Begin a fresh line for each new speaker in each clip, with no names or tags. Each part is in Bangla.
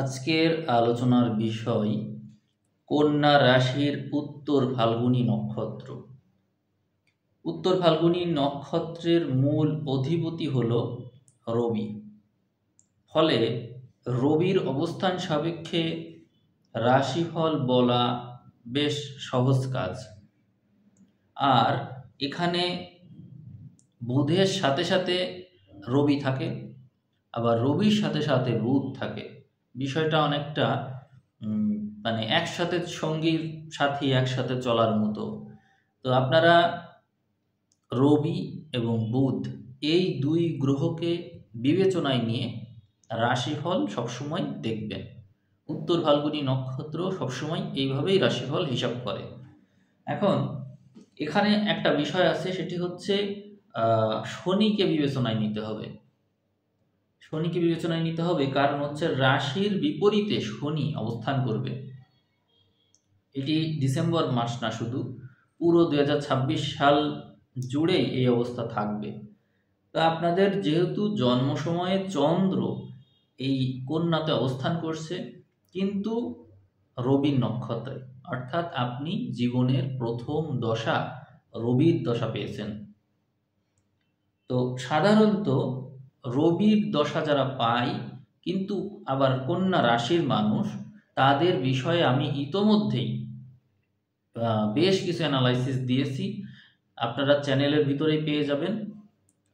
আজকের আলোচনার বিষয় কন্যা রাশির উত্তর ফাল্গুনী নক্ষত্র। উত্তর ফাল্গুনী নক্ষত্রের মূল অধিপতি হল রবি। ফলে রবির অবস্থান সাপেক্ষে রাশিফল বলা বেশ সহজ কাজ। আর এখানে বুধের সাথে সাথে রবি থাকে, আবার রবির সাথে সাথে বুধ থাকে। বিষয়টা অনেকটা একসাথে সঙ্গীর সাথী একসাথে চলার মতো। তো আপনারা রবি এবং বুধ এই দুই গ্রহকে বিবেচনায় নিয়ে রাশিফল সবসময় দেখবেন। উত্তর ফাল্গুনী নক্ষত্র সবসময় এইভাবেই রাশিফল হিসাব করে। এখন এখানে একটা বিষয় আছে, সেটি হচ্ছে শনিকে বিবেচনায় নিতে হবে। শনিকে বিবেচনায় নিতে হবে কারণ হচ্ছে রাশির বিপরীতে শনি অবস্থান করবে। এটি ডিসেম্বর মাস না, শুধু পুরো 2026 সাল জুড়েই এই অবস্থা থাকবে। তো আপনাদের যেহেতু জন্ম সময়ে চন্দ্র এই কন্যাতে অবস্থান করছে, কিন্তু রবির নক্ষত্রে, অর্থাৎ আপনি জীবনের প্রথম দশা রবির দশা পেয়েছেন। তো সাধারণত রবির দশা যারা পায়, কিন্তু আবার কন্যা রাশির মানুষ, তাদের বিষয়ে আমি ইতোমধ্যেই বেশ কিছু অ্যানালাইসিস দিয়েছি, আপনারা চ্যানেলের ভিতরেই পেয়ে যাবেন।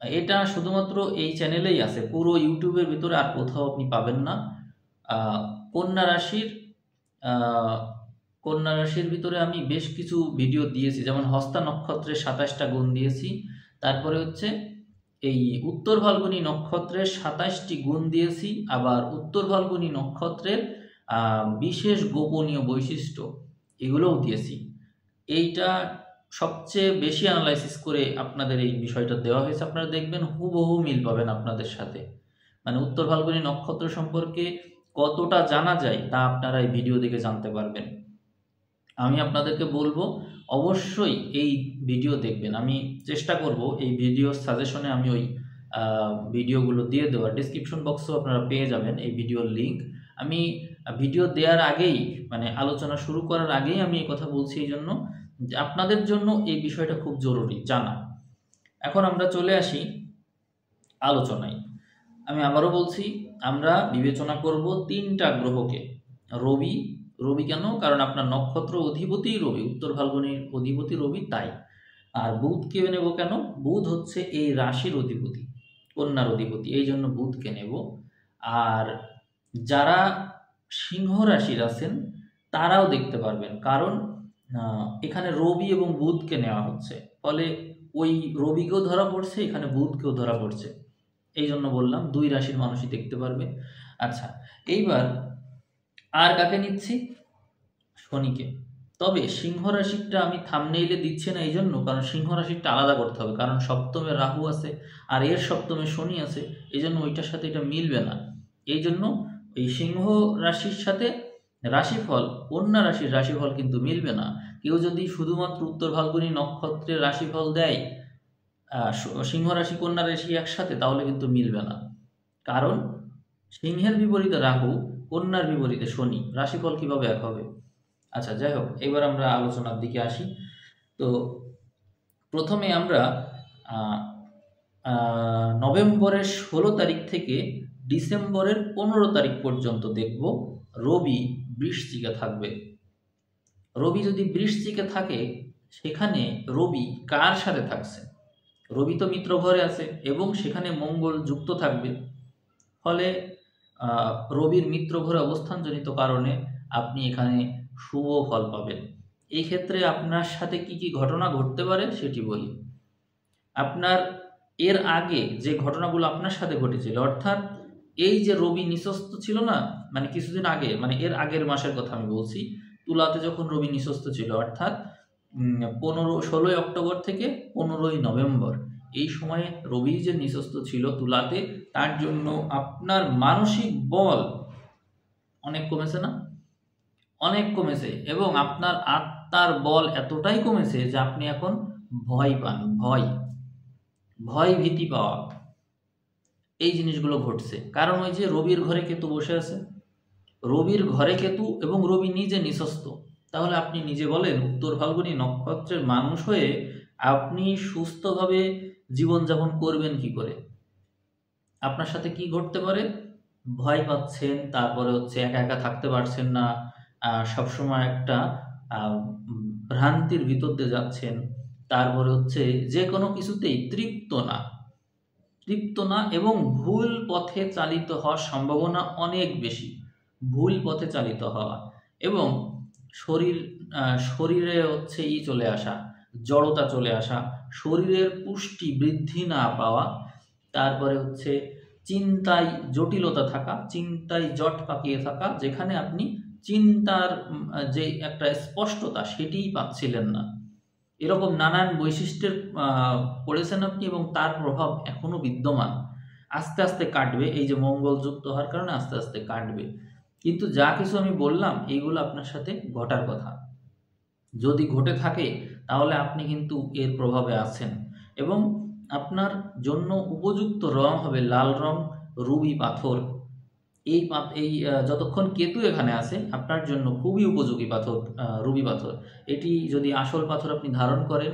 এটা শুধুমাত্র এই চ্যানেলেই আছে, পুরো ইউটিউবের ভিতরে আর কোথাও আপনি পাবেন না। কন্যা রাশির ভিতরে আমি বেশ কিছু ভিডিও দিয়েছি, যেমন হস্তা নক্ষত্রের 27টা গুণ দিয়েছি, তারপরে হচ্ছে এই উত্তর ফাল্গুনী নক্ষত্রের 27টি গুণ দিয়েছি, আবার উত্তর ফাল্গুনী নক্ষত্রের বিশেষ গোপনীয় বৈশিষ্ট্য এগুলোও দিয়েছি। এইটা সবচেয়ে বেশি অ্যানালাইসিস করে আপনাদের এই বিষয়টা দেওয়া হয়েছে। আপনারা দেখবেন হুবহু মিল পাবেন আপনাদের সাথে। উত্তর ফাল্গুনী নক্ষত্র সম্পর্কে কতটা জানা যায় তা আপনারা এই ভিডিও দেখে জানতে পারবেন। আমি আপনাদেরকে বলবো অবশ্যই এই ভিডিও দেখবেন। আমি চেষ্টা করব এই ভিডিও সাজেশনে আমি ওই ভিডিওগুলো দিয়ে দেওয়ার, ডিসক্রিপশন বক্সেও আপনারা পেয়ে যাবেন এই ভিডিওর লিঙ্ক। আমি ভিডিও দেওয়ার আগেই, আলোচনা শুরু করার আগেই আমি এই কথা বলছি, এই জন্য যে আপনাদের জন্য এই বিষয়টা খুব জরুরি জানা। এখন আমরা চলে আসি আলোচনায়। আমি আবারও বলছি, আমরা বিবেচনা করব 3টা গ্রহকে। রবি কেন? কারণ আপনার নক্ষত্র অধিপতি রবি, উত্তর ফাল্গুনীর অধিপতি রবি, তাই। আর বুধকে নেব কেন? বুধ হচ্ছে এই রাশির অধিপতি, কন্যার অধিপতি, এই জন্য বুধকে নেব। আর যারা সিংহ রাশির আছেন তারাও দেখতে পারবেন, কারণ এখানে রবি এবং বুধকে নেওয়া হচ্ছে, ফলে ওই রবিকেও ধরা পড়ছে, এখানে বুধকেও ধরা পড়ছে, এই জন্য বললাম 2 রাশির মানুষই দেখতে পারবে। আচ্ছা, এইবার আর কাকে নিচ্ছি? শনিকে। তবে সিংহ রাশিটা আমি থাম্বনেইলে দিচ্ছি না এই জন্য, কারণ সিংহ রাশিটা আলাদা করতে হবে, কারণ সপ্তমে রাহু আছে আর এর সপ্তমে শনি আছে, এই জন্য ওইটার সাথে এটা মিলবে না। এই জন্য এই সিংহ রাশির সাথে রাশিফল, কন্যা রাশির রাশিফল কিন্তু মিলবে না। কেউ যদি শুধুমাত্র উত্তর ফাল্গুনী নক্ষত্রের রাশিফল দেয় সিংহ রাশি কন্যা রাশি একসাথে, তাহলে কিন্তু মিলবে না। কারণ সিংহের বিপরীতে রাহু, কন্যার বিপরীতে শনি, রাশিফল কিভাবে এক হবে? আচ্ছা, যাই হোক, এবার আমরা আলোচনার দিকে আসি। তো প্রথমে আমরা নভেম্বরের 16 তারিখ থেকে ডিসেম্বরের 15 তারিখ পর্যন্ত দেখব রবি বৃশ্চিকে থাকবে। রবি যদি বৃশ্চিকে থাকে, সেখানে রবি কার সাথে থাকছে? রবি তো মিত্র ঘরে আছে এবং সেখানে মঙ্গল যুক্ত থাকবে, ফলে রবির মিত্র ঘরে অবস্থানজনিত কারণে আপনি এখানে শুভ ফল পাবেন। এই ক্ষেত্রে আপনার সাথে কি কি ঘটনা ঘটতে পারে সেটি বলি। আপনার এর আগে যে ঘটনাগুলো আপনার সাথে ঘটেছিল, অর্থাৎ এই যে রবি নিঃস্বস্ত ছিল না, কিছুদিন আগে, এর আগের মাসের কথা আমি বলছি, তুলাতে যখন রবি নিঃস্বস্ত ছিল, অর্থাৎ 16 অক্টোবর থেকে 15 নভেম্বর, এই সময়ে রবি যে নিঃস্বস্ত ছিল তুলাতে, তার জন্য আপনার মানসিক বল অনেক কমেছে না? অনেক কমেছে, এবং আপনার আত্মার বল এতটাই কমেছে যে আপনি এখন ভয় পান, ভয় ভীতি পাওয়া, এই জিনিসগুলো ঘটছে। কারণ ওই যে রবির ঘরে কেতু বসে আছে, রবির ঘরে কেতু এবং রবি নিজে নিঃস্ত। তাহলে আপনি নিজে বলেন, উত্তর ফাল্গুনী নক্ষত্রের মানুষ হয়ে আপনি সুস্থভাবে জীবনযাপন করবেন কি করে? আপনার সাথে কি ঘটতে পারে? ভয় পাচ্ছেন, তারপরে হচ্ছে একা একা থাকতে পারছেন না, সবসময় একটা ভ্রান্তির ভিতর দিয়ে যাচ্ছেন, তারপরে হচ্ছে যে কোনো কিছুতেই তৃপ্ত না এবং ভুল পথে চালিত হওয়ার সম্ভাবনা অনেক বেশি। ভুল পথে চালিত হওয়া এবং শরীরে হচ্ছে চলে আসা, জড়তা চলে আসা, শরীরের পুষ্টি বৃদ্ধি না পাওয়া, তারপরে হচ্ছে চিন্তায় জটিলতা থাকা, চিন্তায় জট পাকিয়ে থাকা, যেখানে আপনি চিন্তার যে একটা স্পষ্টতা সেটিই পাচ্ছিলেন না। এরকম নানান বৈশিষ্ট্যের পড়েছেন আপনি এবং তার প্রভাব এখনো বিদ্যমান। আস্তে আস্তে কাটবে, এই যে মঙ্গল যুক্ত হওয়ার কারণে আস্তে আস্তে কাটবে। কিন্তু যা কিছু আমি বললাম এইগুলো আপনার সাথে ঘটার কথা। যদি ঘটে থাকে তাহলে আপনি কিন্তু এর প্রভাবে আছেন এবং আপনার জন্য উপযুক্ত রং হবে লাল রং, রুবি পাথর। এই যতক্ষণ কেতু এখানে আছে আপনার জন্য খুবই উপযোগী পাথর রুবি পাথর। এটি যদি আসল পাথর আপনি ধারণ করেন,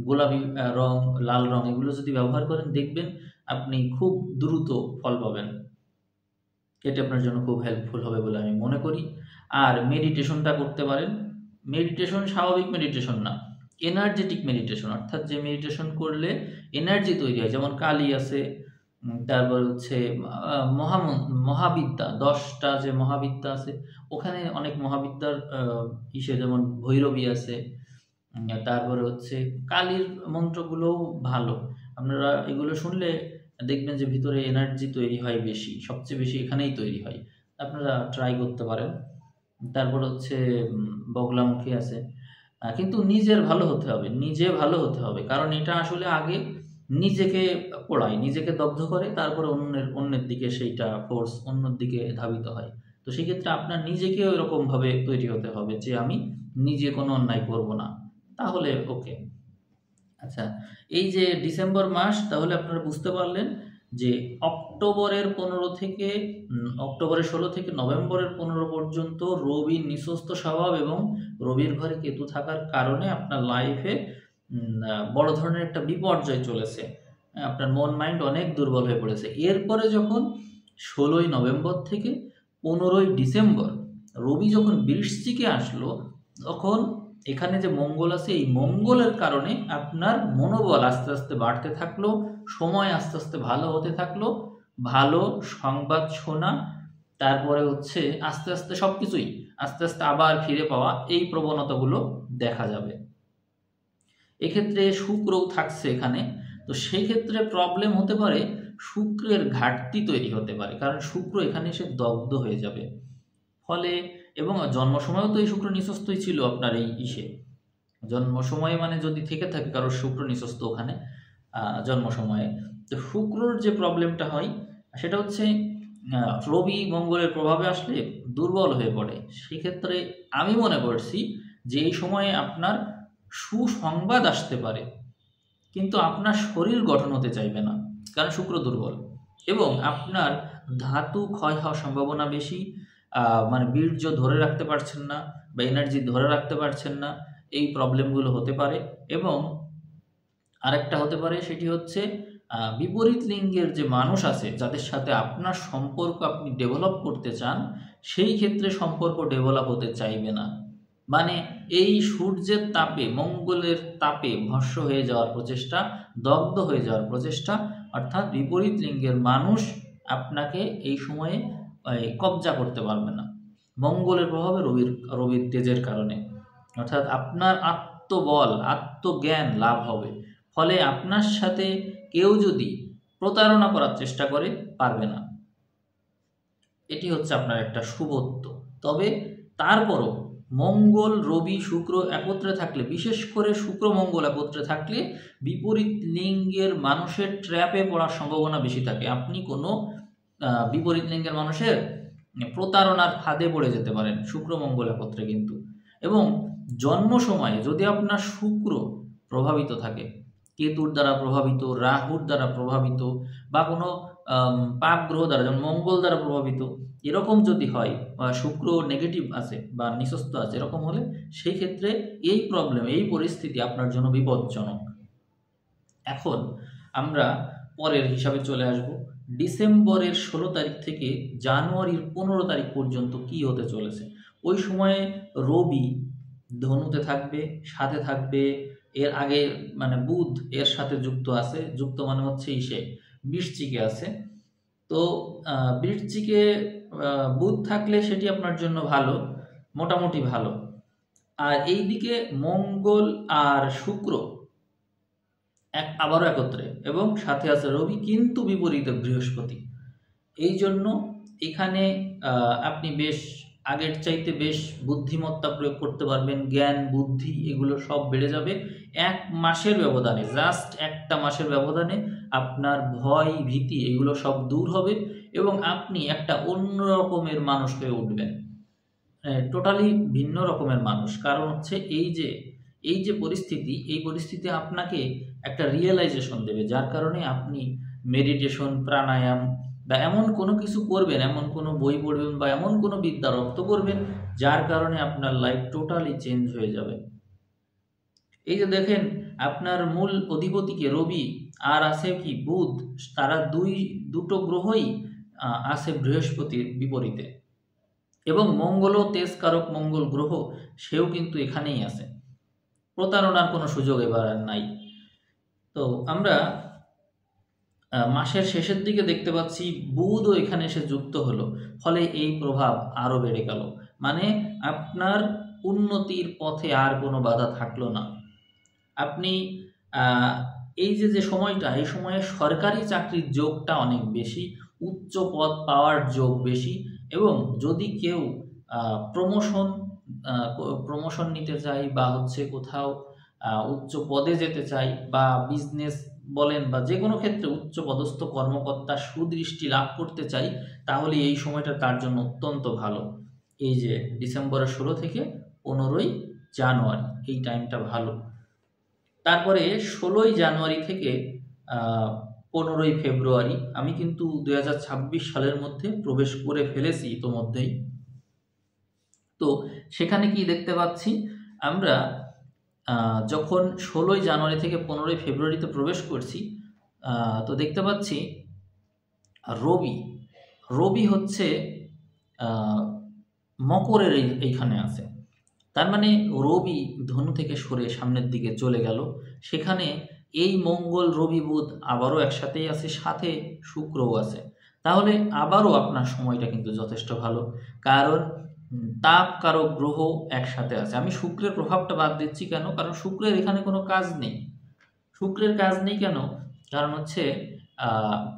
গোলাপি রং, লাল রং এগুলো যদি ব্যবহার করেন, দেখবেন আপনি খুব দ্রুত ফল পাবেন। এটি আপনার জন্য খুব হেল্পফুল হবে বলে আমি মনে করি। আর মেডিটেশনটা করতে পারেন। মেডিটেশন স্বাভাবিক মেডিটেশন না, এনার্জেটিক মেডিটেশন, অর্থাৎ যে মেডিটেশন করলে এনার্জি তৈরি হয়। যেমন কালী আছে, তারপর হচ্ছে মহাবিদ্যা, 10টা যে মহাবিদ্যা আছে, ওখানে অনেক মহাবিদ্যার যেমন ভৈরবী আছে, তারপরে হচ্ছে কালীর মন্ত্রগুলোও ভালো। আপনারা এগুলো শুনলে দেখবেন যে ভিতরে এনার্জি তৈরি হয় বেশি, সবচেয়ে বেশি এখানেই তৈরি হয়। আপনারা ট্রাই করতে পারেন। তারপর হচ্ছে বগলামুখী আছে, কিন্তু নিজের ভালো হতে হবে, নিজে ভালো হতে হবে, কারণ এটা আসলে আগে নিজেকে পোড়ায়, নিজেকে দগ্ধ করে, তারপরে অন্যের দিকে সেইটা ফোর্স অন্যের দিকে ধাবিত হয়। তো সেক্ষেত্রে আপনার নিজেকেও এরকমভাবে তৈরি হতে হবে যে আমি নিজে কোনো অন্যায় করব না, তাহলে ওকে। আচ্ছা, এই যে ডিসেম্বর মাস, তাহলে আপনারা বুঝতে পারলেন যে অক্টোবরের 16 থেকে নভেম্বরের 15 পর্যন্ত রবি নিঃস্ত স্বভাব এবং রবির ঘরে কেতু থাকার কারণে আপনার লাইফে বড় ধরনের একটা বিপর্যয় চলেছে। আপনার মন মাইন্ড অনেক দুর্বল হয়ে পড়েছে। এরপরে যখন 16ই নভেম্বর থেকে 15ই ডিসেম্বর রবি যখন বৃশ্চিকে আসলো, তখন এখানে যে মঙ্গল আছে, এই মঙ্গলের কারণে আপনার মনোবল আস্তে আস্তে বাড়তে থাকলো, সময় আস্তে আস্তে ভালো হতে থাকলো, ভালো সংবাদ শোনা, তারপরে হচ্ছে আস্তে আস্তে সবকিছুই আস্তে আস্তে আবার ফিরে পাওয়া, এই প্রবণতাগুলো দেখা যাবে। এক্ষেত্রে শুক্রও থাকছে এখানে, তো সেই ক্ষেত্রে প্রবলেম হতে পারে, শুক্রের ঘাটতি তৈরি হতে পারে, কারণ শুক্র এখানে এসে দগ্ধ হয়ে যাবে। ফলে এবং জন্ম সময়ও তো এই শুক্র নিঃস্বই ছিল আপনার এই জন্ম সময়ে, মানে যদি থেকে থাকে কারো শুক্র নিঃস্ব ওখানে জন্ম সময়ে, তো শুক্রর যে প্রবলেমটা হয় সেটা হচ্ছে রবি মঙ্গলের প্রভাবে আসলে দুর্বল হয়ে পড়ে। সেক্ষেত্রে আমি মনে করছি যে এই সময়ে আপনার সুসংবাদ আসতে পারে, কিন্তু আপনার শরীর গঠন হতে চাইবে না, কারণ শুক্র দুর্বল, এবং আপনার ধাতু ক্ষয় হওয়ার সম্ভাবনা বেশি। মানে বীর্য ধরে রাখতে পারছেন না বা এনার্জি ধরে রাখতে পারছেন না, এই প্রবলেমগুলো হতে পারে। এবং আরেকটা হতে পারে, সেটি হচ্ছে বিপরীত লিঙ্গের যে মানুষ আছে যাদের সাথে আপনার সম্পর্ক আপনি ডেভেলপ করতে চান, সেই ক্ষেত্রে সম্পর্ক ডেভেলপ হতে চাইবে না। মানে এই সূর্যের তাপে, মঙ্গলের তাপে ভস্ম হয়ে যাওয়ার প্রচেষ্টা, দগ্ধ হয়ে যাওয়ার প্রচেষ্টা, অর্থাৎ বিপরীত লিঙ্গের মানুষ আপনাকে এই সময়ে কবজা করতে পারবে না, মঙ্গলের প্রভাবে, রবির তেজের কারণে। অর্থাৎ আপনার আত্মবল, আত্মজ্ঞান লাভ হবে। ফলে আপনার সাথে কেউ যদি প্রতারণা করার চেষ্টা করে, পারবে না। এটি হচ্ছে আপনার একটা শুভত্ব। তবে তারপরও মঙ্গল, রবি, শুক্র একত্রে থাকলে, বিশেষ করে শুক্র মঙ্গল একত্রে থাকলে, বিপরীত লিঙ্গের মানুষের ট্র্যাপে পড়ার সম্ভাবনা বেশি থাকে। আপনি কোনো বিপরীত লিঙ্গের মানুষের প্রতারণার ফাঁদে পড়ে যেতে পারেন শুক্র মঙ্গল একত্রে কিন্তু। এবং জন্ম সময়ে যদি আপনার শুক্র প্রভাবিত থাকে, কেতুর দ্বারা প্রভাবিত, রাহুর দ্বারা প্রভাবিত, বা কোনো পাপ গ্রহ দ্বারা, যেমন মঙ্গল দ্বারা প্রভাবিত, এরকম যদি হয়, শুক্র নেগেটিভ আছে বা নিচস্থ আছে, এরকম হলে সেই ক্ষেত্রে এই প্রবলেম, এই পরিস্থিতি আপনার জন্য বিপজ্জনক। এখন আমরা পরের হিসাবে চলে আসব। ডিসেম্বরের 16 তারিখ থেকে জানুয়ারির 15 তারিখ পর্যন্ত কি হতে চলেছে। ওই সময়ে রবি ধনুতে থাকবে, সাথে থাকবে এর আগে মানে বুধ এর সাথে যুক্ত আছে, যুক্ত মানে হচ্ছে ইসে বৃশ্চিকে আছে। তো বৃশ্চিকে বুধ থাকলে সেটি আপনার জন্য ভালো, মোটামুটি ভালো। আর এইদিকে মঙ্গল আর শুক্র আবারও একত্রে, এবং সাথে আছে রবি, কিন্তু বিপরীতে বৃহস্পতি। এই জন্য এখানে আপনি বেশ আগের চাইতে বেশ বুদ্ধিমত্তা প্রয়োগ করতে পারবেন, জ্ঞান বুদ্ধি এগুলো সব বেড়ে যাবে। 1 মাসের ব্যবধানে, জাস্ট একটা মাসের ব্যবধানে আপনার ভয় ভীতি এগুলো সব দূর হবে এবং আপনি একটা অন্য রকমের মানুষ হয়ে উঠবেন, টোটালি ভিন্ন রকমের মানুষ। কারণ হচ্ছে এই যে পরিস্থিতি, এই পরিস্থিতি আপনাকে একটা রিয়েলাইজেশন দেবে, যার কারণে আপনি মেডিটেশন, প্রাণায়াম বা এমন কোনো কিছু করবেন, এমন কোনো বই পড়বেন বা এমন কোনো বিদ্যা রপ্ত করবেন যার কারণে আপনার লাইফ টোটালি চেঞ্জ হয়ে যাবে। এই যে দেখেন, আপনার মূল অধিপতিকে রবি আর আছে কি বুধ, তারা দুটো গ্রহই আছে বৃহস্পতির বিপরীতে, এবং মঙ্গলও তেজকারক মঙ্গল গ্রহ, সেও কিন্তু এখানেই আছে। প্রতারণার কোনো সুযোগ এবার আর নাই। তো আমরা মাসের শেষের দিকে দেখতে পাচ্ছি বুধও এখানে এসে যুক্ত হলো, ফলে এই প্রভাব আরো বেড়ে গেল। মানে আপনার উন্নতির পথে আর কোনো বাধা থাকলো না। আপনি এই যে সময়টা, এই সময়ে সরকারি চাকরির যোগটা অনেক বেশি, উচ্চ পদ পাওয়ার যোগ বেশি, এবং যদি কেউ প্রমোশন নিতে চায় বা হচ্ছে কোথাও উচ্চ পদে যেতে চাই বা বিজনেস বলেন বা যে কোনো ক্ষেত্রে উচ্চ পদস্থ কর্মকর্তা সুদৃষ্টি লাভ করতে চাই, তাহলে এই সময়টা তার জন্য অত্যন্ত ভালো। এই যে ডিসেম্বরের 16 থেকে 15ই জানুয়ারি, এই টাইমটা ভালো। তারপরে 16ই জানুয়ারি থেকে 15ই ফেব্রুয়ারি আমি কিন্তু 2026 সালের মধ্যে প্রবেশ করে ফেলেছি ইতোমধ্যেই। তো সেখানে কি দেখতে পাচ্ছি, আমরা যখন 16ই জানুয়ারি থেকে 15ই ফেব্রুয়ারিতে প্রবেশ করছি, তো দেখতে পাচ্ছি রবি হচ্ছে মকরের এইখানে আছে। তার মানে রবি ধনু থেকে সরে সামনের দিকে চলে গেল, সেখানে এই মঙ্গল রবি বুধ আবারও একসাথেই আছে, সাথে শুক্রও আছে। তাহলে আবারও আপনার সময়টা কিন্তু যথেষ্ট ভালো, কারণ তাপ কারক গ্রহ একসাথে আছে। আমি শুক্রের প্রভাবটা বাদ দিচ্ছি কেন, কারণ শুক্রের এখানে কোনো কাজ নেই। শুক্রের কাজ নেই কেন, কারণ হচ্ছে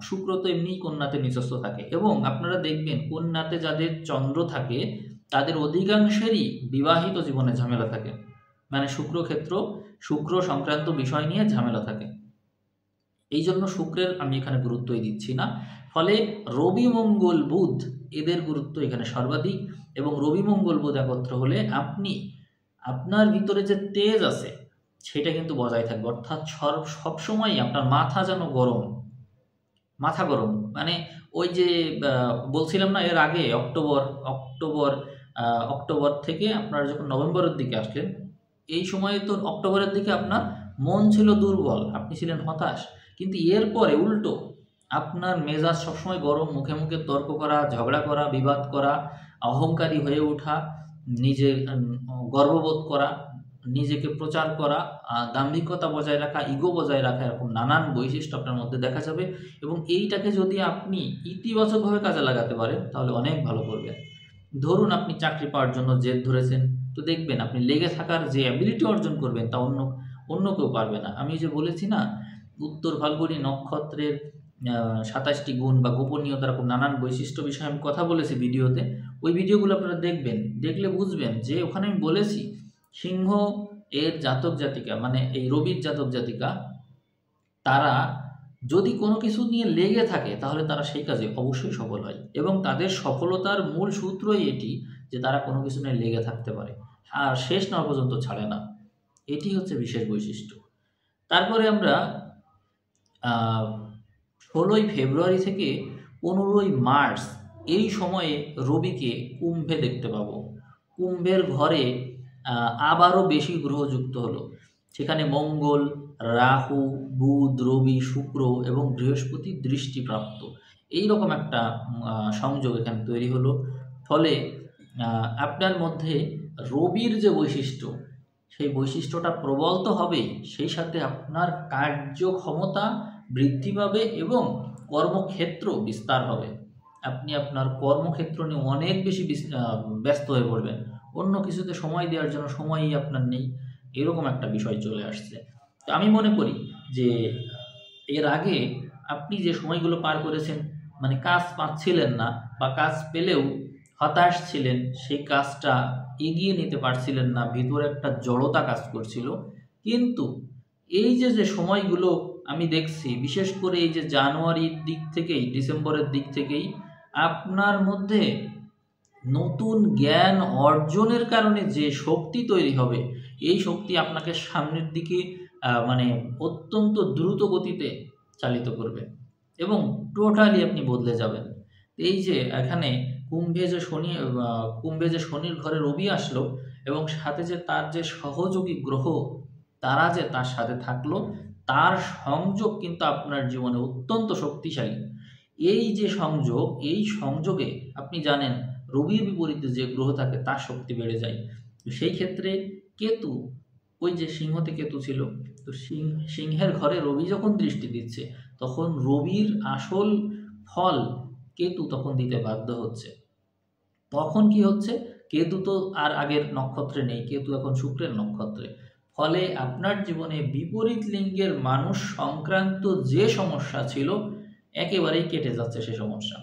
শুক্র তো এমনি কন্যাতে নিচস্থ থাকে, এবং আপনারা দেখবেন কন্যাতে যাদের চন্দ্র থাকে তাদের অধিকাংশেরই বিবাহিত জীবনে ঝামেলা থাকে, মানে শুক্র সংক্রান্ত বিষয় নিয়ে ঝামেলা থাকে। এই জন্য শুক্রের আমি এখানে গুরুত্বই দিচ্ছি না। ফলে রবি মঙ্গল বুধ এদের গুরুত্ব এখানে সর্বাধিক, এবং রবি মঙ্গল বুধ একত্র হলে আপনি আপনার ভিতরে যে তেজ আছে সেটা কিন্তু বজায় থাকবে, অর্থাৎ সবসময় আপনার মাথা যেন মাথা গরম। মানে ওই যে বলছিলাম না এর আগে, অক্টোবর থেকে আপনারা যখন নভেম্বরের দিকে আসলেন, এই সময়ে তো অক্টোবরের দিকে আপনার মন ছিল দুর্বল, আপনি ছিলেন হতাশ, কিন্তু এরপরে উল্টো আপনার মেজাজ সবসময় গরম, মুখে মুখে তর্ক করা, ঝগড়া করা, বিবাদ করা, অহংকারী হয়ে ওঠা, নিজে গর্ববোধ করা, নিজেকে প্রচার করা, দাম্ভিকতা বজায় রাখা, ইগো বজায় রাখা, এরকম নানান বৈশিষ্ট্য আপনার মধ্যে দেখা যাবে। এবং এইটাকে যদি আপনি ইতিবাচকভাবে কাজে লাগাতে পারেন তাহলে অনেক ভালো করবেন। ধরুন আপনি চাকরি পাওয়ার জন্য জেদ ধরেছেন, তো দেখবেন আপনি লেগে থাকার যে অ্যাবিলিটি অর্জন করবেন তা অন্য কেউ পারবে না। আমি যে বলেছি না, উত্তর ফাল্গুনী নক্ষত্রের 27টি গুণ বা গোপনীয়তা, এরকম নানান বৈশিষ্ট্য বিষয়ে আমি কথা বলেছি ভিডিওতে। ওই ভিডিওগুলো আপনারা দেখবেন, দেখলে বুঝবেন যে ওখানে আমি বলেছি সিংহ এর জাতক জাতিকা, মানে এই রবির জাতক জাতিকা, তারা যদি কোনো কিছু নিয়ে লেগে থাকে তাহলে তারা সেই কাজে অবশ্যই সফল হয়, এবং তাদের সফলতার মূল সূত্রই এটি যে তারা কোনো কিছু নিয়ে লেগে থাকতে পারে আর শেষ না পর্যন্ত ছাড়ে না। এটি হচ্ছে বিশেষ বৈশিষ্ট্য। তারপরে আমরা 16ই ফেব্রুয়ারি থেকে 15ই মার্চ এই সময়ে রবিকে কুম্ভে দেখতে পাবো। কুম্ভের ঘরে আবারও বেশি গ্রহ যুক্ত হলো। সেখানে মঙ্গল, রাহু, বুধ, রবি, শুক্র এবং বৃহস্পতি দৃষ্টিপ্রাপ্ত। এইরকম একটা সংযোগ এখানে তৈরি হলো। ফলে আপনার মধ্যে রবির যে বৈশিষ্ট্য, সেই বৈশিষ্ট্যটা প্রবল তো হবেই, সেই সাথে আপনার কার্যক্ষমতা বৃদ্ধি পাবে এবং কর্মক্ষেত্র বিস্তার হবে। আপনি আপনার কর্মক্ষেত্র নিয়ে অনেক বেশি ব্যস্ত হয়ে পড়বেন। অন্য কিছুতে সময় দেওয়ার জন্য সময়ই আপনার নেই, এরকম একটা বিষয় চলে আসছে। তো আমি মনে করি যে এর আগে আপনি যে সময়গুলো পার করেছেন, মানে কাজ পাচ্ছিলেন না বা কাজ পেলেও হতাশ ছিলেন, সেই কাজটা এগিয়ে নিতে পারছিলেন না, ভিতরে একটা জড়তা কাজ করছিল। কিন্তু এই যে সময়গুলো আমি দেখছি, বিশেষ করে এই যে জানুয়ারির দিক থেকেই, ডিসেম্বরের দিক থেকেই আপনার মধ্যে নতুন জ্ঞান অর্জনের কারণে যে শক্তি তৈরি হবে, এই শক্তি আপনাকে সামনের দিকে মানে অত্যন্ত দ্রুত গতিতে চালিত করবে এবং টোটালি আপনি বদলে যাবেন। এই যে এখানে কুম্ভে যে শনির ঘরে রবি আসলো এবং সাথে যে তার যে সহযোগী গ্রহ তারা যে তার সাথে থাকলো, তার সংযোগ কিন্তু আপনার জীবনে অত্যন্ত শক্তিশালী। এই যে সংযোগ, এই সংযোগে আপনি জানেন রবির বিপরীতে যে গ্রহ থাকে তার শক্তি বেড়ে যায়। তো সেই ক্ষেত্রে কেতু, ওই যে সিংহতে কেতু ছিল, তো সিংহের ঘরে রবি যখন দৃষ্টি দিচ্ছে, তখন রবির আসল ফল কেতু তখন দিতে বাধ্য হচ্ছে। তখন কি হচ্ছে, কেতু তো আর আগের নক্ষত্রে নেই, কেতু এখন শুক্রের নক্ষত্রে। ফলে আপনার জীবনে বিপরীত লিঙ্গের মানুষ সংক্রান্ত যে সমস্যা ছিল একেবারেই কেটে যাচ্ছে সে সমস্যা।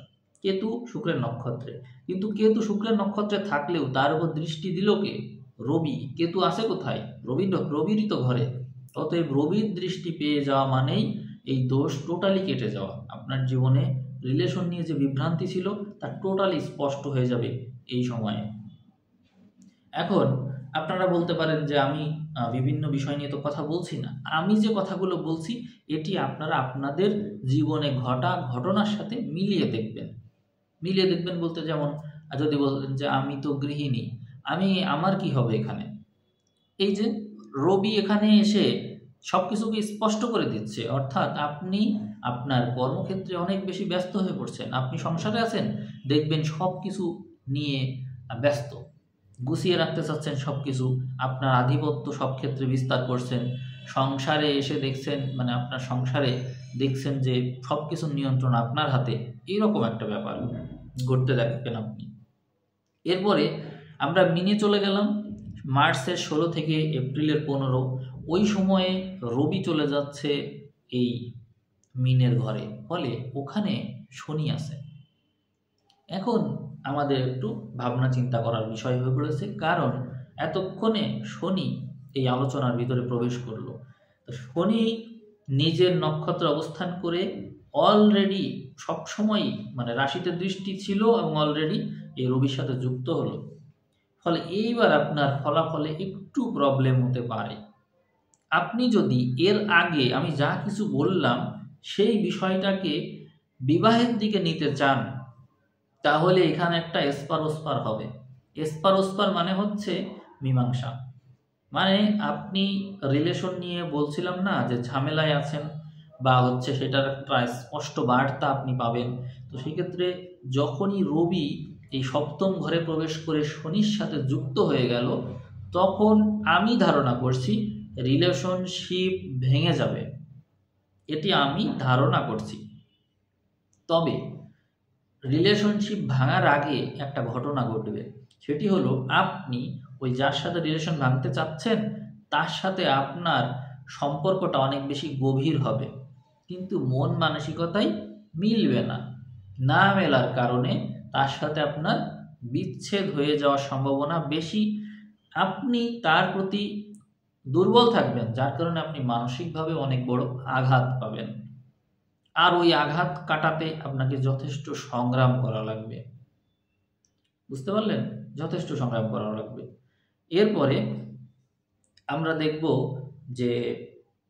কেতু শুক্রের নক্ষত্রে, কিন্তু কেতু শুক্রের নক্ষত্রে থাকলেও তার উপর দৃষ্টি দিল কে? রবি। কেতু আছে কোথায়? রবিরই তো ঘরে। অতএব রবির দৃষ্টি পেয়ে যাওয়া মানেই এই দোষ টোটালি কেটে যাওয়া। আপনার জীবনে রিলেশন নিয়ে যে বিভ্রান্তি ছিল তা টোটালি স্পষ্ট হয়ে যাবে এই সময়ে। এখন আপনারা বলতে পারেন যে আমি বিভিন্ন বিষয় নিয়ে তো কথা বলছি না। আমি যে কথাগুলো বলছি এটি আপনারা আপনাদের জীবনে ঘটা ঘটনার সাথে মিলিয়ে দেখবেন। মিলিয়ে দেখবেন বলতে, যেমন যদি বলেন যে আমি তো গৃহিণী, আমার কি হবে এখানে? এই যে রবি এখানে এসে সবকিছুকে স্পষ্ট করে দিচ্ছে, অর্থাৎ আপনি আপনার কর্মক্ষেত্রে অনেক বেশি ব্যস্ত হয়ে পড়ছেন। আপনি সংসারে আছেন, দেখবেন সব কিছু নিয়ে ব্যস্ত, গুছিয়ে রাখতে চাচ্ছেন সব কিছু, আপনার আধিপত্য সব ক্ষেত্রে বিস্তার করছেন। সংসারে এসে দেখছেন, মানে আপনার সংসারে দেখছেন যে সব কিছুর নিয়ন্ত্রণ আপনার হাতে, এইরকম একটা ব্যাপার ঘটতে দেখবেন আপনি। এরপরে আমরা মিনে চলে গেলাম মার্চের 16 থেকে এপ্রিলের 15। ওই সময়ে রবি চলে যাচ্ছে এই মিনের ঘরে, ফলে ওখানে শনি আছে। এখন আমাদের একটু ভাবনা চিন্তা করার বিষয় হয়ে পড়েছে, কারণ এতক্ষণে শনি এই আলোচনার ভিতরে প্রবেশ করলো। তো শনি নিজের নক্ষত্রে অবস্থান করে অলরেডি সবসময় মানে রাশিতে দৃষ্টি ছিল এবং অলরেডি এই রবির সাথে যুক্ত হলো। ফলে এইবার আপনার ফলাফলে একটু প্রবলেম হতে পারে। আপনি যদি এর আগে আমি যা কিছু বললাম সেই বিষয়টাকে বিবাহের দিকে নিতে চান, তাহলে এখানে একটা এসপার ওসপার হবে। এসপার ওসপার মানে হচ্ছে মীমাংসা। মানে আপনি রিলেশন নিয়ে বলছিলাম না যে ঝামেলায় আছেন, বা হচ্ছে সেটার একটা স্পষ্ট বার্তা আপনি পাবেন। তো সেক্ষেত্রে যখনই রবি এই সপ্তম ঘরে প্রবেশ করে শনির সাথে যুক্ত হয়ে গেল, তখন আমি ধারণা করছি রিলেশনশিপ ভেঙে যাবে, এটি আমি ধারণা করছি। তবে রিলেশনশিপ ভাঙার আগে একটা ঘটনা ঘটবে, সেটি হলো আপনি ওই যার সাথে রিলেশন ভাঙতে চাচ্ছেন তার সাথে আপনার সম্পর্কটা অনেক বেশি গভীর হবে, কিন্তু মন মানসিকতাই মিলবে না। না মেলার কারণে তার সাথে আপনার বিচ্ছেদ হয়ে যাওয়ার সম্ভাবনা বেশি। আপনি তার প্রতি দুর্বল থাকবেন, যার কারণে আপনি মানসিকভাবে অনেক বড় আঘাত পাবেন। আর ওই আঘাত কাটাতে আপনাকে যথেষ্ট সংগ্রাম করা লাগবে। বুঝতে পারলেন? যথেষ্ট সংগ্রাম করা লাগবে। এরপরে আমরা দেখব যে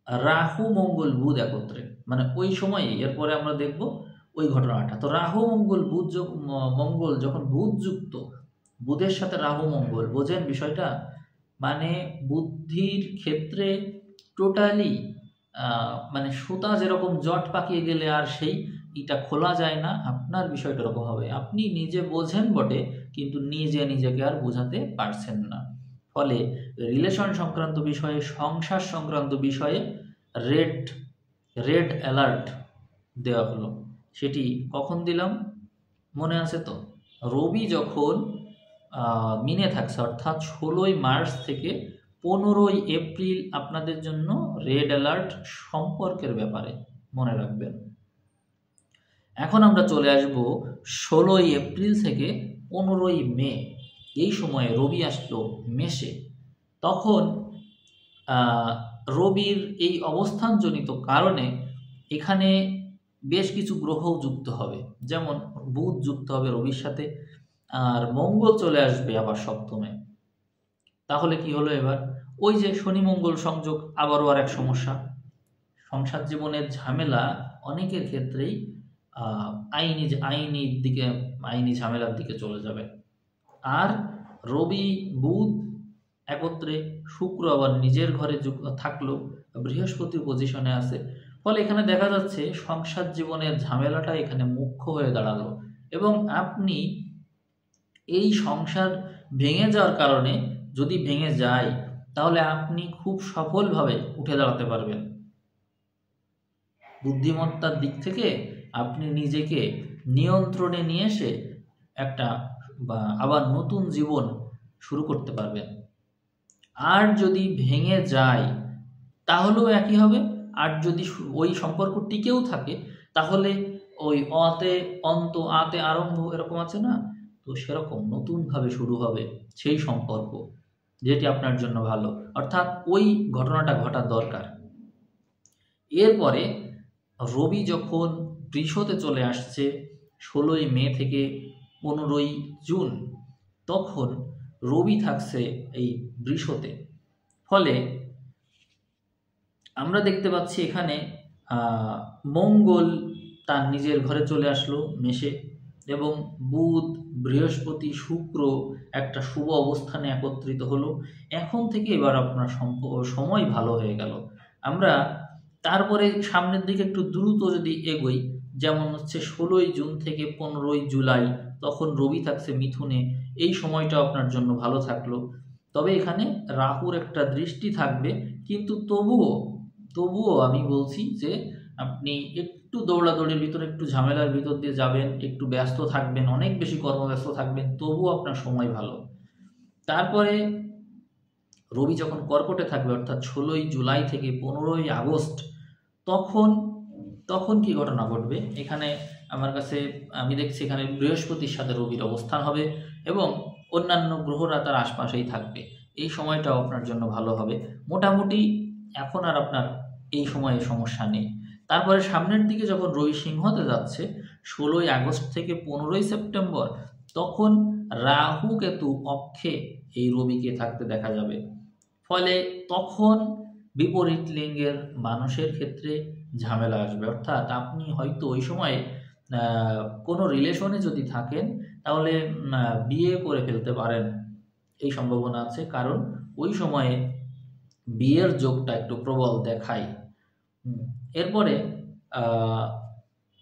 রাহু মঙ্গল বুধ একত্রে, মানে ওই সময়ে, এরপরে আমরা দেখব ওই ঘটনাটা। তো রাহু মঙ্গল বুধ মঙ্গল যখন বুধ যুক্ত, বুধের সাথে রাহু মঙ্গল, বোঝেন বিষয়টা? মানে বুদ্ধির ক্ষেত্রে টোটালি মানে সুতা যেরকম জট পাকিয়ে গেলে আর সেই এটা খোলা যায় না, আপনার বিষয়টা এরকম হবে। আপনি নিজে বোঝেন বটে, কিন্তু নিজেকে আর বোঝাতে পারছেন না। ফলে রিলেশন সংক্রান্ত বিষয়ে, সংসার সংক্রান্ত বিষয়ে রেড রেড অ্যালার্ট দেওয়া হলো। সেটি কখন দিলাম মনে আছে তো? রবি যখন মিনে থাকছে, অর্থাৎ 16ই মার্চ থেকে 15ই এপ্রিল আপনাদের জন্য রেড অ্যালার্ট সম্পর্কের ব্যাপারে, মনে রাখবেন। এখন আমরা চলে আসব 16ই এপ্রিল থেকে 15ই মে, এই সময়ে রবি আসলো মেষে। তখন রবির এই অবস্থানজনিত কারণে এখানে বেশ কিছু গ্রহ যুক্ত হবে, যেমন বুধ যুক্ত হবে রবির সাথে, আর মঙ্গল চলে আসবে আবার সপ্তমে। তাহলে কি হলো এবার? ওই যে শনি মঙ্গল সংযোগ, আবারও আর এক সমস্যা। সংসার জীবনের ঝামেলা অনেকের ক্ষেত্রেই আইনি ঝামেলার দিকে চলে যাবে। আর রবি বুধ একত্রে, শুক্র আবার নিজের ঘরে থাকলো, বৃহস্পতি পজিশনে আছে। ফলে এখানে দেখা যাচ্ছে সংসার জীবনের ঝামেলাটা এখানে মুখ্য হয়ে দাঁড়ালো, এবং আপনি এই সংসার ভেঙে যাওয়ার কারণে, যদি ভেঙে যায়, তাহলে আপনি খুব সফলভাবে উঠে দাঁড়াতে পারবেন। বুদ্ধিমত্তার দিক থেকে আপনি নিজেকে নিয়ন্ত্রণে নিয়ে এসে একটা আবার নতুন জীবন শুরু করতে পারবেন। আর যদি ভেঙে যায় তাহলেও একই হবে, আর যদি ওই সম্পর্ক টিকেও থাকে তাহলে ওই অতে অন্ত, আতে আরম্ভ, এরকম আছে না? তো সেরকম নতুনভাবে শুরু হবে সেই সম্পর্ক, যেটি আপনার জন্য ভালো। অর্থাৎ ওই ঘটনাটা ঘটা দরকার। এরপরে রবি যখন বৃষতে চলে আসছে 16ই মে থেকে 15ই জুন, তখন রবি থাকছে এই বৃষতে। ফলে আমরা দেখতে পাচ্ছি এখানে মঙ্গল তার নিজের ঘরে চলে আসলো মেষে, এবং বুধ, বৃহস্পতি, শুক্র একটা শুভ অবস্থানে একত্রিত হলো। এখন থেকে এবার আপনার সময় ভালো হয়ে গেল। আমরা তারপরে সামনের দিকে একটু দ্রুত যদি এগোই, যেমন হচ্ছে 16ই জুন থেকে 15ই জুলাই, তখন রবি থাকছে মিথুনে। এই সময়টা আপনার জন্য ভালো থাকলো। তবে এখানে রাহুর একটা দৃষ্টি থাকবে, কিন্তু তবুও আমি বলছি যে আপনি একটু দৌড়াদৌড়ির ভিতরে, একটু ঝামেলার ভিতর দিয়ে যাবেন, একটু ব্যস্ত থাকবেন, অনেক বেশি কর্মব্যস্ত থাকবেন, তবুও আপনার সময় ভালো। তারপরে রবি যখন কর্কটে থাকবে, অর্থাৎ 16ই জুলাই থেকে 15ই আগস্ট, তখন কি ঘটনা ঘটবে? এখানে আমার কাছে আমি দেখছি এখানে বৃহস্পতির সাথে রবির অবস্থান হবে, এবং অন্যান্য গ্রহরা তার আশপাশেই থাকবে। এই সময়টাও আপনার জন্য ভালো হবে। মোটামুটি এখন আর আপনার এই সময়ে সমস্যা নেই। তারপরে সামনের দিকে যখন রবি সিংহতে যাচ্ছে 16ই আগস্ট থেকে 15ই সেপ্টেম্বর, তখন রাহু কেতু অক্ষে এই রবিকে থাকতে দেখা যাবে। ফলে তখন বিপরীত লিঙ্গের মানুষের ক্ষেত্রে ঝামেলা আসবে। অর্থাৎ আপনি হয়তো ওই সময়ে কোনো রিলেশনে যদি থাকেন, তাহলে বিয়ে করে ফেলতে পারেন, এই সম্ভাবনা আছে। কারণ ওই সময়ে বিয়ের যোগটা একটু প্রবল দেখায়। এরপরে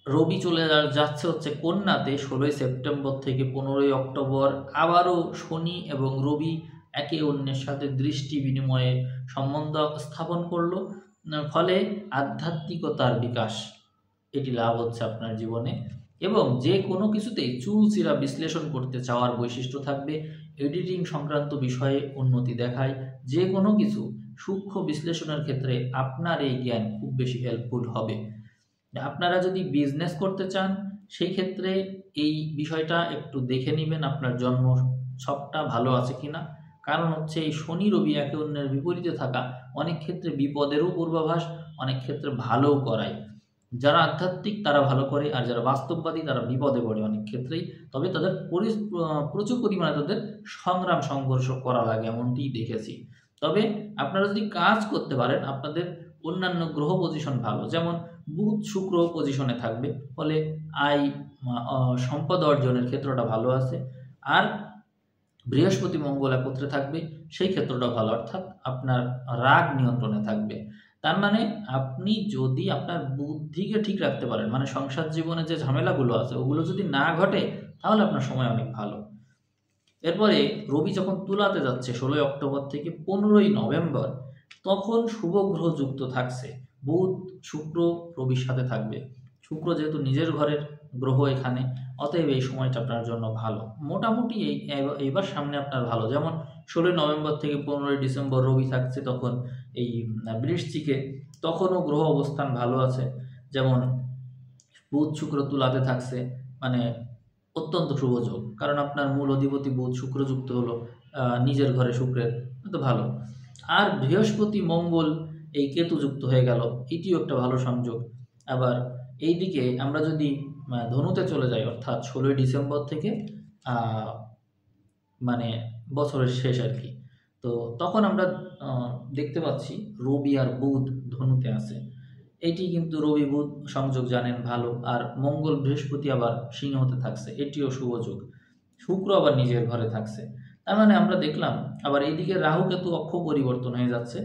রবি চলে যাচ্ছে হচ্ছে কন্যাতে 16ই সেপ্টেম্বর থেকে 15ই অক্টোবর। আবারও শনি এবং রবি একে অন্যের সাথে দৃষ্টি বিনিময়ে সম্বন্ধ স্থাপন করলো। ফলে আধ্যাত্মিকতার বিকাশ, এটি লাভ হচ্ছে আপনার জীবনে। এবং যে কোনো কিছুতেই চুলচেরা বিশ্লেষণ করতে চাওয়ার বৈশিষ্ট্য থাকবে। এডিটিং সংক্রান্ত বিষয়ে উন্নতি দেখায়। যে কোনো কিছু সূক্ষ্ম বিশ্লেষণের ক্ষেত্রে আপনার এই জ্ঞান খুব বেশি হেল্পফুল হবে। আপনারা যদি বিজনেস করতে চান, সেই ক্ষেত্রে এই বিষয়টা একটু দেখে নেবেন আপনার জন্ম ছকটা ভালো আছে কিনা। কারণ হচ্ছে এই শনি রবি একে অন্যের বিপরীতে থাকা অনেক ক্ষেত্রে বিপদেরও পূর্বাভাস, অনেক ক্ষেত্রে ভালোও করায়। যারা আধ্যাত্মিক তারা ভালো করে, আর যারা বাস্তববাদী তারা বিপদে পড়ে অনেক ক্ষেত্রেই। তবে তাদের প্রচুর পরিমাণে তাদের সংঘর্ষ করা লাগে, এমনটি দেখেছি। তবে আপনারা যদি কাজ করতে পারেন, আপনাদের অন্যান্য গ্রহ পজিশন ভালো, যেমন বুধ শুক্র পজিশনে থাকবে, ফলে আয় সম্পদ অর্জনের ক্ষেত্রটা ভালো আছে। আর বৃহস্পতি মঙ্গল একত্রে থাকবে, সেই ক্ষেত্রটা ভালো, অর্থাৎ আপনার রাগ নিয়ন্ত্রণে থাকবে। তার মানে আপনি যদি আপনার বুদ্ধিকে ঠিক রাখতে পারেন, মানে সংসার জীবনে যে ঝামেলাগুলো আছে ওগুলো যদি না ঘটে, তাহলে আপনার সময় অনেক ভালো। এরপরে রবি যখন তুলাতে যাচ্ছে 16 অক্টোবর থেকে 15ই নভেম্বর, তখন শুভ গ্রহ যুক্ত থাকছে, বুধ শুক্র রবির সাথে থাকবে। শুক্র যেহেতু নিজের ঘরের গ্রহ এখানে, অতএব এই সময়টা আপনার জন্য ভালো। মোটামুটি এইবার সামনে আপনার ভালো, যেমন 16 নভেম্বর থেকে 15 ডিসেম্বর রবি থাকছে তখন এই বৃশ্চিকে, তখনও গ্রহ অবস্থান ভালো আছে, যেমন বুধ শুক্র তুলাতে থাকছে, মানে অত্যন্ত শুভ যোগ, কারণ আপনার মূল অধিপতি বুধ শুক্র যুক্ত হলো নিজের ঘরে শুক্রের, তো ভালো। আর বৃহস্পতি মঙ্গল এই কেতু যুক্ত হয়ে গেল, এটিও একটা ভালো সংযোগ। আবার এইদিকে আমরা যদি ধনুতে চলে যাই, অর্থাৎ 16 ডিসেম্বর থেকে মানে বছরের শেষ আর কি, তো তখন আমরা দেখতে পাচ্ছি রবি আর বুধ ধনুতে আছে। এটি কিন্তু রবি বুধ সংযোগ জানেন ভালো। আর মঙ্গল বৃহস্পতি আবার সিংহতে থাকছে, এটিও শুভ যোগ। শুক্র আবার নিজের ঘরে থাকছে। তার মানে আমরা দেখলাম আবার এইদিকে রাহু কেতু অক্ষ পরিবর্তন হয়ে যাচ্ছে,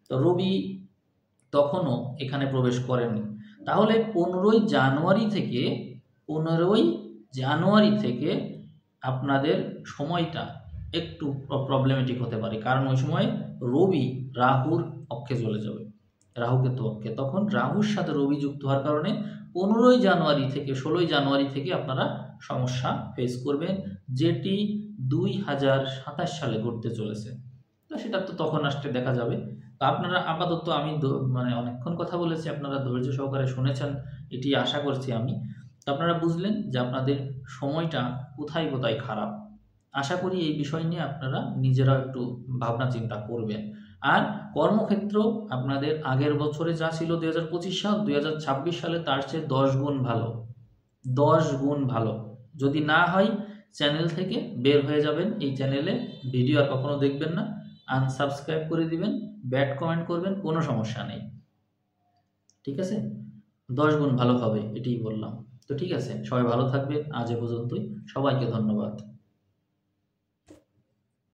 তো রবি তখনও এখানে প্রবেশ করেনি। তাহলে 15ই জানুয়ারি থেকে আপনাদের সময়টা একটু প্রবলেমেটিক হতে পারে, কারণ ওই সময় রবি রাহুর অক্ষে চলে যাবে, রাহু কেতু অক্ষে। তখন রাহুর সাথে রবি যুক্ত হওয়ার কারণে 15ই জানুয়ারি থেকে 16ই জানুয়ারি থেকে আপনারা সমস্যা ফেস করবেন, যেটি 2027 সালে ঘটতে চলেছে। তো সেটা তো তখন আসতে দেখা যাবে। তো আপনারা আপাতত, আমি মানে অনেকক্ষণ কথা বলেছি, আপনারা ধৈর্য সহকারে শুনেছেন, এটি আশা করছি আমি। তো আপনারা বুঝলেন যে আপনাদের সময়টা কোথায় কোথায় খারাপ। আশা করি এই বিষয় নিয়ে আপনারা নিজেরা একটু ভাবনা চিন্তা করবেন। আর কর্মক্ষেত্র আপনাদের আগের বছরে যা ছিল 2025 সাল, 2026 সালে তার চেয়ে 10 গুণ ভালো, 10 গুণ ভালো। যদি না হয় চ্যানেল থেকে বের হয়ে যাবেন, এই চ্যানেলে ভিডিও আর কখনো দেখবেন না, আনসাবস্ক্রাইব করে দিবেন, ব্যাড কমেন্ট করবেন, কোনো সমস্যা নেই, ঠিক আছে? 10 গুণ ভালো হবে, এটাই বললাম। তো ঠিক আছে, সবাই ভালো থাকবেন, আজ এ পর্যন্তই, সবাইকে ধন্যবাদ।